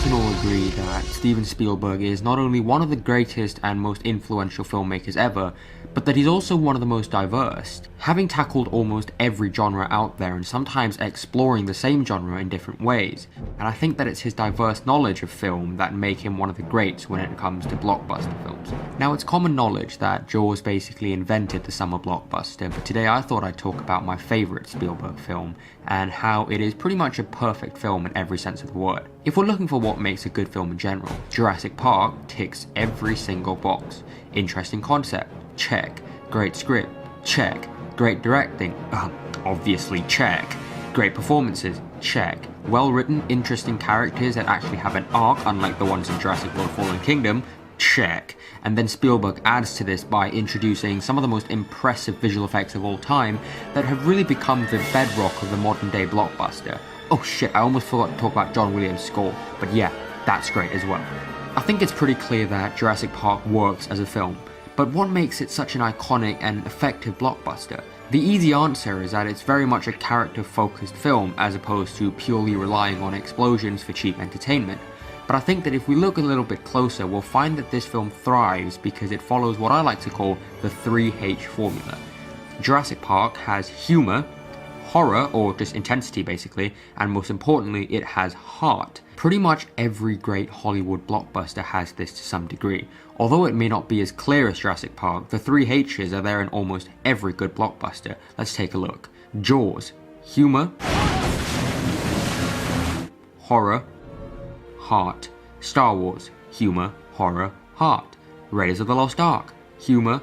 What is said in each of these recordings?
can all agree that Steven Spielberg is not only one of the greatest and most influential filmmakers ever, but that he's also one of the most diverse, having tackled almost every genre out there and sometimes exploring the same genre in different ways. And I think that it's his diverse knowledge of film that make him one of the greats when it comes to blockbuster films. Now, it's common knowledge that Jaws basically invented the summer blockbuster, but today I thought I'd talk about my favourite Spielberg film and how it is pretty much a perfect film in every sense of the word. If we're looking for what makes a good film in general, Jurassic Park ticks every single box. Interesting concept, check. Great script, check. Great directing, obviously check. Great performances, check. Well written, interesting characters that actually have an arc, unlike the ones in Jurassic World Fallen Kingdom, check. And then Spielberg adds to this by introducing some of the most impressive visual effects of all time that have really become the bedrock of the modern day blockbuster. Oh shit, I almost forgot to talk about John Williams' score, but yeah, that's great as well. I think it's pretty clear that Jurassic Park works as a film, but what makes it such an iconic and effective blockbuster? The easy answer is that it's very much a character-focused film as opposed to purely relying on explosions for cheap entertainment. But I think that if we look a little bit closer, we'll find that this film thrives because it follows what I like to call the 3H formula. Jurassic Park has humor, horror, or just intensity basically, and most importantly, it has heart. Pretty much every great Hollywood blockbuster has this to some degree. Although it may not be as clear as Jurassic Park, the 3 H's are there in almost every good blockbuster. Let's take a look. Jaws, humor, horror, heart. Star Wars, humor, horror, heart. Raiders of the Lost Ark, humor,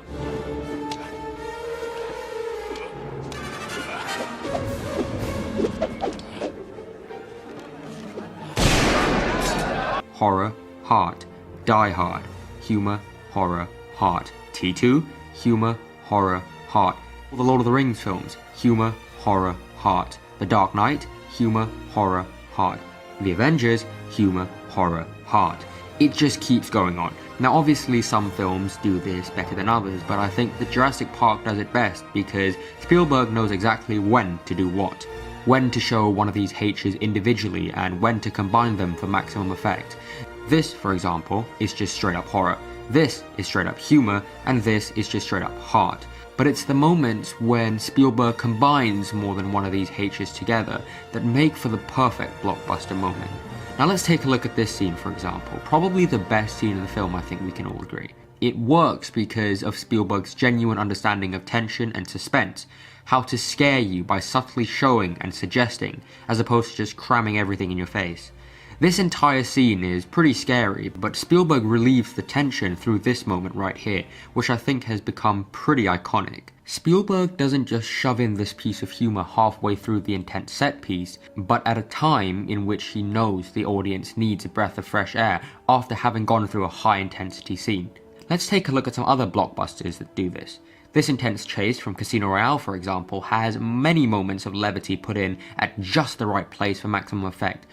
horror, heart. Die Hard, humor, horror, heart. T2, humor, horror, heart. All the Lord of the Rings films, humor, horror, heart. The Dark Knight, humor, horror, heart. The Avengers, humor, horror, heart. It just keeps going on. Now obviously some films do this better than others, but I think that Jurassic Park does it best because Spielberg knows exactly when to do what. When to show one of these H's individually and when to combine them for maximum effect. This, for example, is just straight up horror. This is straight up humor, and this is just straight up heart. But it's the moments when Spielberg combines more than one of these H's together that make for the perfect blockbuster moment. Now let's take a look at this scene, for example. Probably the best scene in the film, I think we can all agree. It works because of Spielberg's genuine understanding of tension and suspense, how to scare you by subtly showing and suggesting, as opposed to just cramming everything in your face. This entire scene is pretty scary, but Spielberg relieves the tension through this moment right here, which I think has become pretty iconic. Spielberg doesn't just shove in this piece of humor halfway through the intense set piece, but at a time in which he knows the audience needs a breath of fresh air after having gone through a high intensity scene. Let's take a look at some other blockbusters that do this. This intense chase from Casino Royale, for example, has many moments of levity put in at just the right place for maximum effect.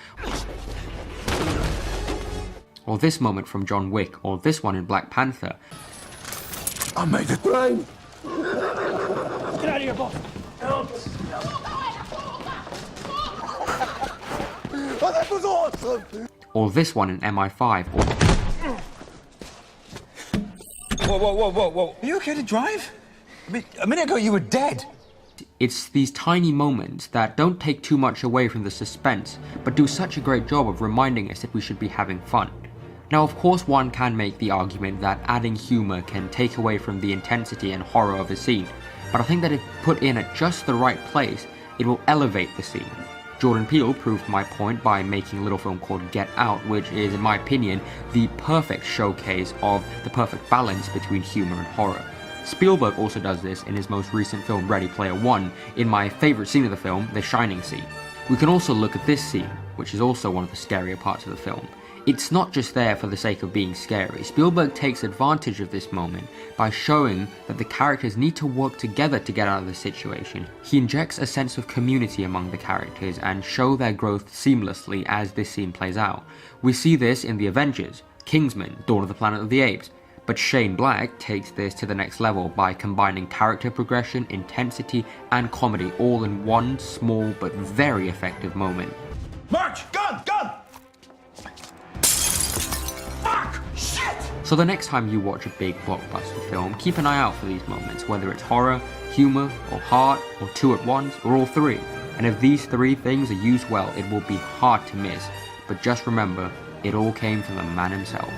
Or this moment from John Wick, or this one in Black Panther. I made it rain! Get out of here, boss! Oh, that was awesome! Or this one in MI5, or... Whoa. Are you okay to drive? I mean, a minute ago you were dead. It's these tiny moments that don't take too much away from the suspense, but do such a great job of reminding us that we should be having fun. Now of course one can make the argument that adding humor can take away from the intensity and horror of a scene, but I think that if put in at just the right place, it will elevate the scene. Jordan Peele proved my point by making a little film called Get Out, which is, in my opinion, the perfect showcase of the perfect balance between humor and horror. Spielberg also does this in his most recent film Ready Player One, in my favourite scene of the film, the Shining scene. We can also look at this scene, which is also one of the scarier parts of the film. It's not just there for the sake of being scary. Spielberg takes advantage of this moment by showing that the characters need to work together to get out of the situation. He injects a sense of community among the characters and show their growth seamlessly as this scene plays out. We see this in The Avengers, Kingsman, Dawn of the Planet of the Apes, but Shane Black takes this to the next level by combining character progression, intensity, and comedy all in one small but very effective moment. March! Gun! Gun! So the next time you watch a big blockbuster film, keep an eye out for these moments, whether it's horror, humor, or heart, or two at once, or all three. And if these three things are used well, it will be hard to miss. But just remember, it all came from the man himself.